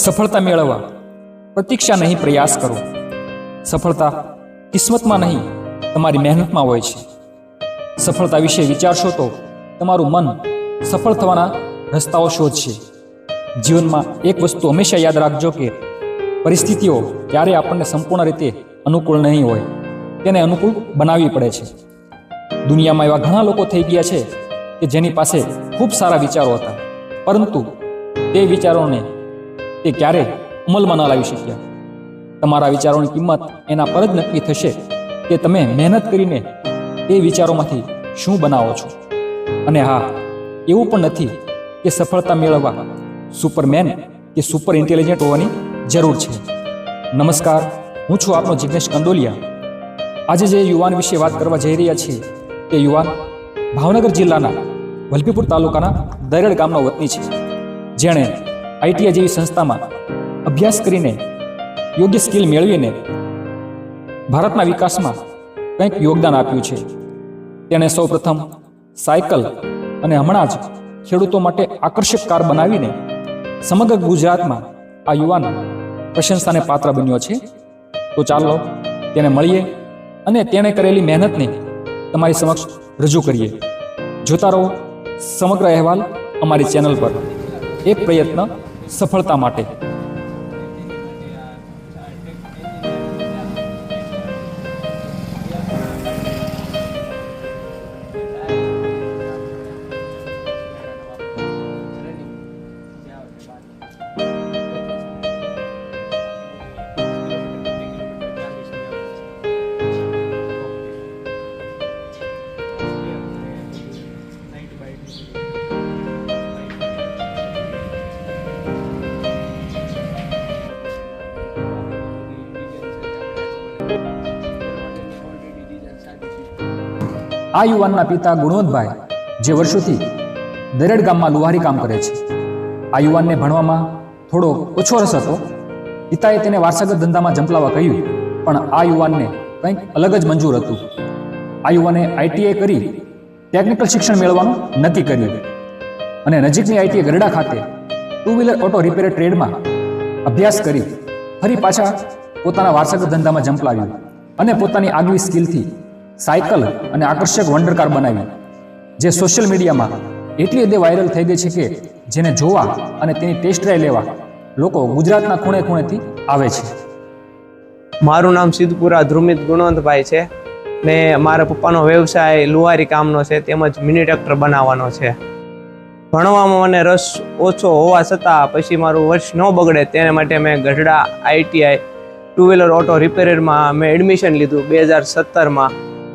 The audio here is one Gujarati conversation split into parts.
સફળતા મેળવવા પ્રતીક્ષા નહીં, પ્રયાસ કરો. સફળતા કિસ્મતમાં નહીં, તમારી મહેનતમાં હોય છે. સફળતા વિશે વિચારશો તો તમારું મન સફળ થવાના રસ્તાઓ શોધશે. જીવનમાં એક વસ્તુ હંમેશા યાદ રાખજો કે પરિસ્થિતિઓ ક્યારેય આપણને સંપૂર્ણ રીતે અનુકૂળ નહીં હોય, તેને અનુકૂળ બનાવવી પડે છે. દુનિયામાં એવા ઘણા લોકો થઈ ગયા છે કે જેની પાસે ખૂબ સારા વિચારો હતા, પરંતુ તે વિચારોને તે ક્યારેય અમલમાં ન લાવી શક્યા. તમારા વિચારોની કિંમત એના પર જ નક્કી થશે કે તમે મહેનત કરીને તે વિચારોમાંથી શું બનાવો છો. અને હા, એવું પણ નથી કે સફળતા મેળવવા સુપરમેન કે સુપર ઇન્ટેલિજન્ટ હોવાની જરૂર છે. નમસ્કાર, હું છું આપનો જિગ્નેશ કંડોલિયા. આજે જે યુવાન વિશે વાત કરવા જઈ રહ્યા છીએ તે યુવાન ભાવનગર જિલ્લાના વલભીપુર તાલુકાના દરેડ ગામનો વતની છે, જેણે આઈટીઆઈ જેવી સંસ્થામાં અભ્યાસ કરીને યોગ્ય સ્કિલ મેળવીને ભારતના વિકાસમાં કંઈક યોગદાન આપ્યું છે. તેણે સૌપ્રથમ સાયકલ અને હમણાં જ ખેડૂતો માટે આકર્ષક કાર બનાવીને સમગ્ર ગુજરાતમાં આ યુવાન પ્રશંસાને પાત્ર બન્યો છે. તો ચાલો તેને મળીએ અને તેણે કરેલી મહેનતને તમારી સમક્ષ રજૂ કરીએ. જોતા રહો સમગ્ર અહેવાલ અમારી ચેનલ પર. એક પ્રયત્ન સફળતા માટે. આ યુવાનના પિતા ગુણવંતભાઈ, જે વર્ષોથી દરેડ ગામમાં લુહારી કામ કરે છે. આ યુવાનને ભણવામાં થોડો ઓછો રસ હતો. પિતાએ તેને વારસાગત ધંધામાં ઝંપલાવવા કહ્યું, પણ આ યુવાનને કંઈક અલગ જ મંજૂર હતું. આ યુવાને આઈટીઆઈ કરી ટેકનિકલ શિક્ષણ મેળવવાનું નક્કી કર્યું અને નજીકની આઈટીઆઈ ગરડા ખાતે ટુ વ્હીલર ઓટો રિપેર ટ્રેડમાં અભ્યાસ કરી ફરી પાછા પોતાના વારસાગત ધંધામાં ઝંપલાવ્યું અને પોતાની આગવી સ્કિલથી સાયકલ અને આકર્ષક વંડર કાર બનાવી, જે સોશિયલ મીડિયામાં એટલી હદે વાયરલ થઈ ગઈ છે કે જેને જોવા અને તેની ટેસ્ટ ડ્રાઈવ લેવા લોકો ગુજરાતના ખૂણે ખૂણેથી આવે છે. મારું નામ સિદ્ધપુરા ધ્રુમિત ગુણવંતભાઈ છે ને મારા પપ્પાનો વ્યવસાય લુહારી કામનો છે, તેમજ મિની ટ્રેક્ટર બનાવવાનો છે. ભણવામાં મને રસ ઓછો હોવા છતાં પછી મારું વર્ષ ન બગડે તેને માટે મેં Gadhada ITI two wheeler auto રિપેરમાં મેં એડમિશન લીધું 2017માં.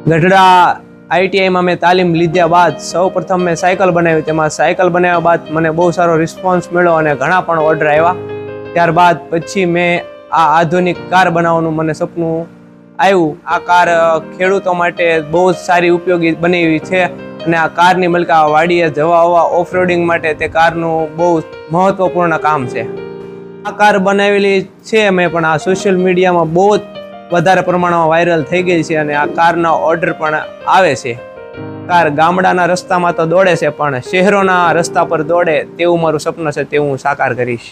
ગઢડા આઈટીઆઈમાં મેં તાલીમ લીધા બાદ સૌ પ્રથમ મેં સાયકલ બનાવી. તેમાં સાયકલ બનાવ્યા બાદ મને બહુ સારો રિસ્પોન્સ મળ્યો અને ઘણા પણ ઓર્ડર આવ્યા. ત્યારબાદ પછી મેં આ આધુનિક કાર બનાવવાનું મને સપનું આવ્યું. આ કાર ખેડૂતો માટે બહુ જ સારી ઉપયોગી બનાવી છે અને આ કારની મલકા વાડીએ જવા આવવા ઓફરોડિંગ માટે તે કારનું બહુ મહત્વપૂર્ણ કામ છે. આ કાર બનાવેલી છે મેં, પણ આ સોશિયલ મીડિયામાં બહુ જ વધારે પ્રમાણમાં વાયરલ થઈ ગઈ છે અને આ કારના ઓર્ડર પણ આવે છે. કાર ગામડાના રસ્તામાં તો દોડે છે, પણ શહેરોના રસ્તા પર દોડે તેવું મારું સપનું છે, તે હું સાકાર કરીશ.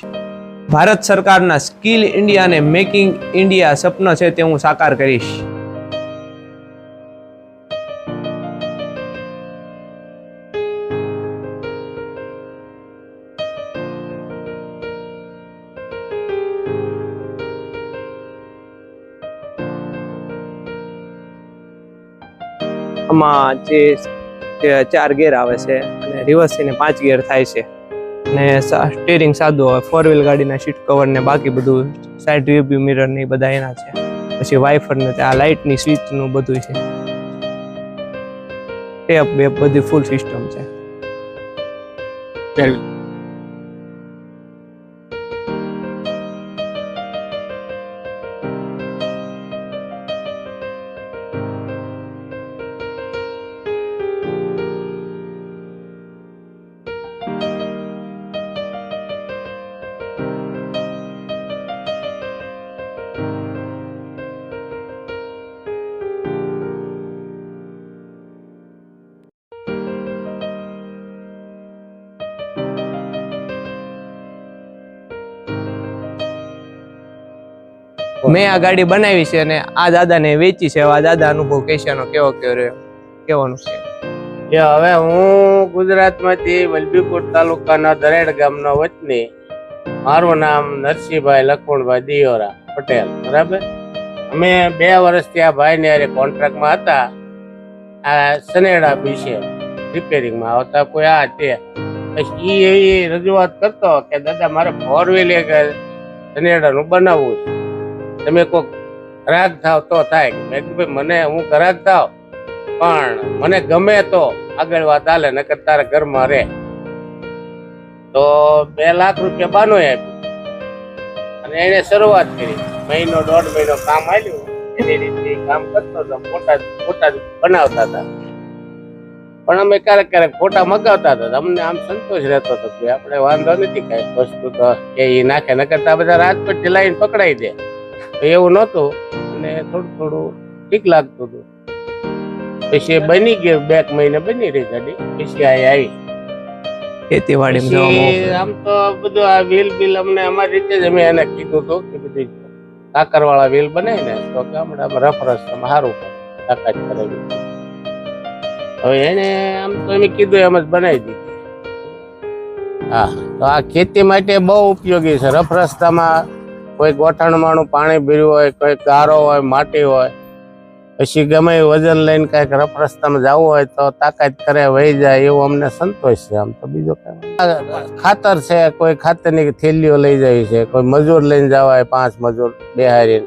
ભારત સરકારના સ્કિલ ઇન્ડિયા અને મેકિંગ ઇન્ડિયા સપનું છે, તે હું સાકાર કરીશ. આમાં જે 4 ગેર આવે છે અને રિવર્સ થઈને 5 ગેર થાય છે ને સ્ટીરિંગ સાદું આવે. 4 વ્હીલ ગાડીના સીટ કવર ને બાકી બધું સાઈડ રિવ્યુ મિરર ને બધા એના છે. પછી વાઇફર ને આ લાઇટની સ્વિચનું બધું છે. ટેપ બેપ બધી ફૂલ સિસ્ટમ છે. મેં આ ગાડી બનાવી છે અને આ દાદાને વેચી છે. આ દાદા અનુભવ કેશાનો કેવો કેવાનું છે. કે હવે હું ગુજરાતમાંથી વલભીપુર તાલુકાના દરેડ ગામનો વતની. મારું નામ નરસિંહભાઈ લખમણભાઈ દિયોરા પટેલ. બરાબર. અમે 2 વર્ષથી આ ભાઈને હારે કોન્ટ્રાક્ટમાં હતા. આ સનેડા વિશે રિપેરિંગમાં આવતા કોઈ આ તે પછી એ રજૂઆત કરતો કે દાદા મારે 4 વ્હીલ સનેડાનું બનાવવું છે, તમે કોઈક ગ્રાહક થાવ તો થાય. મેં કીધું ભાઈ મને હું ગ્રાહક થાવ પણ મને ગમે તો આગળ વાત હાલે, નકર તારા ઘરમાં રહે. તો 2 લાખ રૂપિયા બાનો આપ્યું અને એને શરૂઆત કરી. 1.5 મહિનો કામ આવ્યું. એની રીતે કામ કરતો હતો. ફોટા બનાવતા હતા. પણ અમે ક્યારેક ફોટા મગાવતા હતા. અમને આમ સંતોષ રહેતો હતો કે આપણે વાંધો નથી કઈ વસ્તુ તો એ નાખે, નકર આ બધા રાજકોટથી લાઈન પકડાઈ દે. એવું નહોતું અને થોડું ઠીક લાગતું હતું. પછી બની ગયું, 2 મહિને બની રહી ગાડી. પછી આવી ખેતીવાડી. આમ તો બધું આ વ્હીલ અમને અમારી રીતે જ અમે એને કીધું હતું કે બધું કાકર વાળા વ્હીલ બનાવી ને તો કે હમણાં રફરસ સારું તાકાત કરાવી. હવે એને આમ તો એમ કીધું એમ જ બનાવી દીધી. હા, તો આ ખેતી માટે બહુ ઉપયોગી છે. રફ રસ્તામાં કોઈ ગોઠણમાંનું પાણી ભર્યું હોય, કોઈ ગારો હોય, માટી હોય, પછી ગમે વજન લઈને કઈક રફ રસ્તામાં જવું હોય તો તાકાત કરે વહી જાય, એવું અમને સંતોષ છે. આમ તો બીજો કઈ ખાતર છે, કોઈ ખાતરની થેલીઓ લઈ જાય છે, કોઈ મજૂર લઈને જવાય, 5 મજૂર બેહારી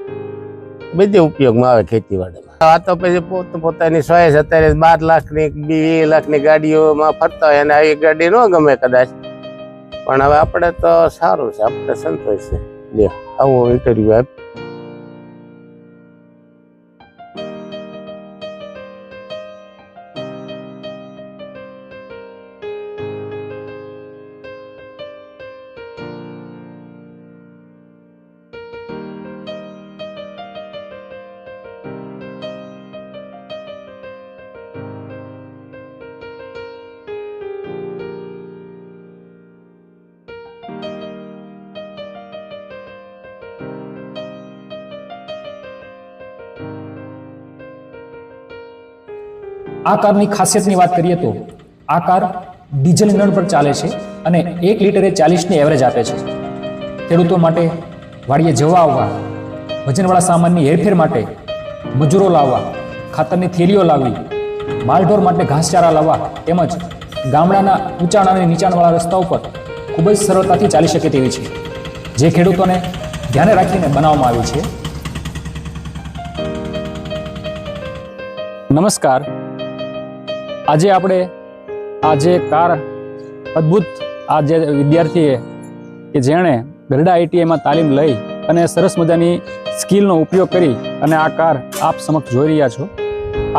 બધી ઉપયોગમાં આવે ખેતીવાડીમાં. આ તો પછી પોતાની ચોઈસ. અત્યારે 12 લાખની 20 લાખની ગાડીઓમાં ફરતા હોય અને આવી ગાડી ન ગમે કદાચ, પણ હવે આપણે તો સારું છે, આપણે સંતોષ છે. લે આવો ઇન્ટરવ્યુ આપ. આ કારની ખાસિયતની વાત કરીએ તો આ કાર ડીઝલ ઇંધણ પર ચાલે છે અને 1 લીટરે 40ની એવરેજ આપે છે. ખેડૂતો માટે વાડીએ જવા આવવા, વજનવાળા સામાનની હેરફેર માટે, મજૂરો લાવવા, ખાતરની થેલીઓ લાવવી, માલઢોર માટે ઘાસચારા લાવવા તેમજ ગામડાના ઊંચાણ અને નીચાણવાળા રસ્તાઓ પર ખૂબ જ સરળતાથી ચાલી શકે તેવી છે, જે ખેડૂતોને ધ્યાને રાખીને બનાવવામાં આવી છે. નમસ્કાર. આજે આપણે આ જે કાર અદ્ભુત આ જે વિદ્યાર્થીએ કે જેણે ગરડા ITIમાં તાલીમ લઈ અને સરસ મજાની સ્કિલનો ઉપયોગ કરી અને આ કાર આપ સમક્ષ જોઈ રહ્યા છો.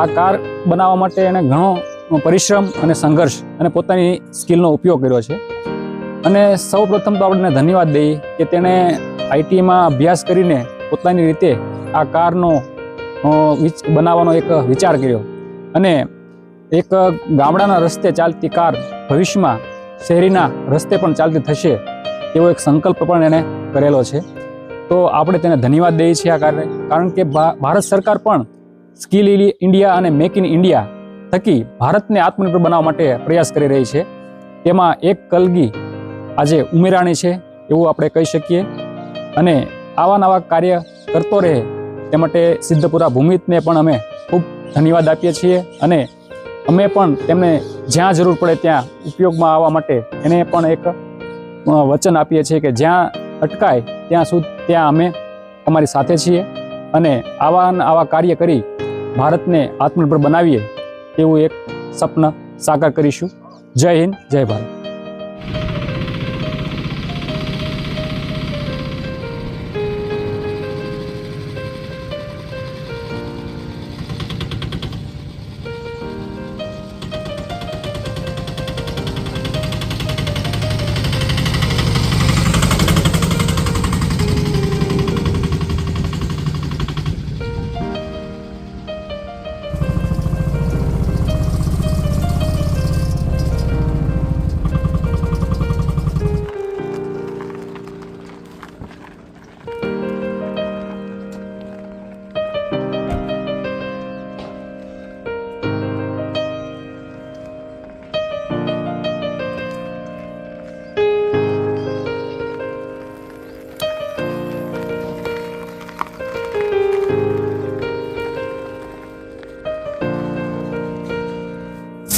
આ કાર બનાવવા માટે એણે ઘણો પરિશ્રમ અને સંઘર્ષ અને પોતાની સ્કિલનો ઉપયોગ કર્યો છે. અને સૌ પ્રથમ તો આપણે ધન્યવાદ દઈએ કે તેણે ITમાં અભ્યાસ કરીને પોતાની રીતે આ કારનો બનાવવાનો એક વિચાર કર્યો અને એક ગામડાના રસ્તે ચાલતી કાર ભવિષ્યમાં શહેરીના રસ્તે પણ ચાલતી થશે એવો એક સંકલ્પ પણ એણે કરેલો છે. તો આપણે તેને ધન્યવાદ દઈએ છીએ આ કાર્ય, કારણ કે ભારત સરકાર પણ સ્કિલ ઇન્ડિયા અને મેક ઇન ઇન્ડિયા થકી ભારતને આત્મનિર્ભર બનાવવા માટે પ્રયાસ કરી રહી છે. તેમાં એક કલગી આજે ઉમેરાણી છે એવું આપણે કહી શકીએ. અને આવા નવા કાર્ય કરતો રહે તે માટે સિદ્ધપુરા ભૂમિતને પણ અમે ખૂબ ધન્યવાદ આપીએ છીએ અને અમે પણ તેમને જ્યાં જરૂર પડે ત્યાં ઉપયોગમાં આવવા માટે એને પણ એક વચન આપીએ છીએ કે જ્યાં અટકાય ત્યાં અમે તમારી સાથે છીએ અને આવા કાર્ય કરી ભારતને આત્મનિર્ભર બનાવીએ તેવું એક સપન સાકાર કરીશું. જય હિન્દ, જય ભારત.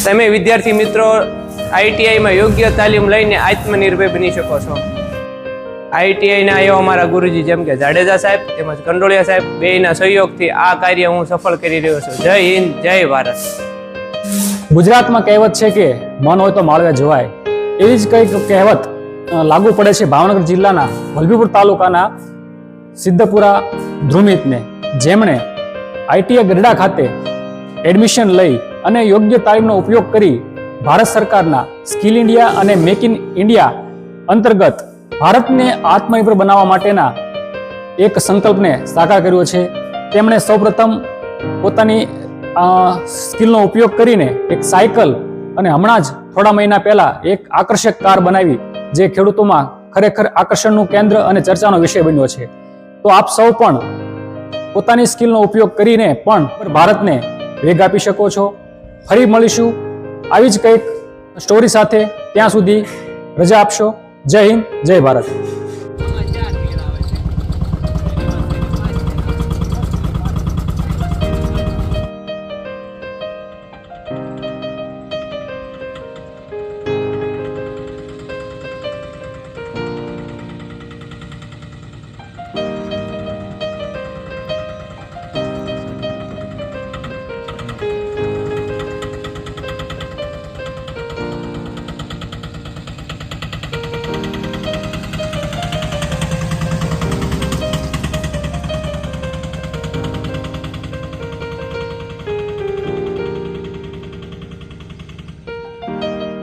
તમે વિદ્યાર્થી મિત્રો આઈટીઆઈમાં યોગ્ય તાલીમ લઈને આત્મનિર્ભર બની શકો છો. આઈટીઆઈના એવા અમારા ગુરુજી જેમ કે જાડેજા સાહેબ તેમજ કંડોળિયા સાહેબ બેયના સહયોગથી આ કાર્ય હું સફળ કરી રહ્યો છું. જય હિન્દ, જય ભારત. ગુજરાતમાં કહેવત છે કે મન હોય તો માળવે જવાય. એવી જ કંઈક કહેવત લાગુ પડે છે ભાવનગર જિલ્લાના વલભીપુર તાલુકાના સિદ્ધપુરા ધ્રુમિતને, જેમણે આઈટીઆઈ ગઢડા ખાતે એડમિશન લઈ અને યોગ્ય તાલીમનો ઉપયોગ કરી ભારત સરકારના સ્કિલ ઇન્ડિયા અને મેક ઇન ઇન્ડિયા અંતર્ગત ભારતને આત્મનિર્ભર બનાવવા માટેના એક સંકલ્પને સાકાર કર્યો છે. તેમણે સૌપ્રથમ પોતાની સ્કિલનો ઉપયોગ કરીને એક સાયકલ અને હમણાં જ થોડા મહિના પહેલા એક આકર્ષક કાર બનાવી, જે ખેડૂતોમાં ખરેખર આકર્ષણનું કેન્દ્ર અને ચર્ચાનો વિષય બન્યો છે. તો આપ સૌ પણ પોતાની સ્કિલનો ઉપયોગ કરીને પણ ભારતને વેગ આપી શકો છો. ફરી મળીશું આવી જ કંઈક સ્ટોરી સાથે. ત્યાં સુધી રજા આપશો. જય હિન્દ, જય ભારત.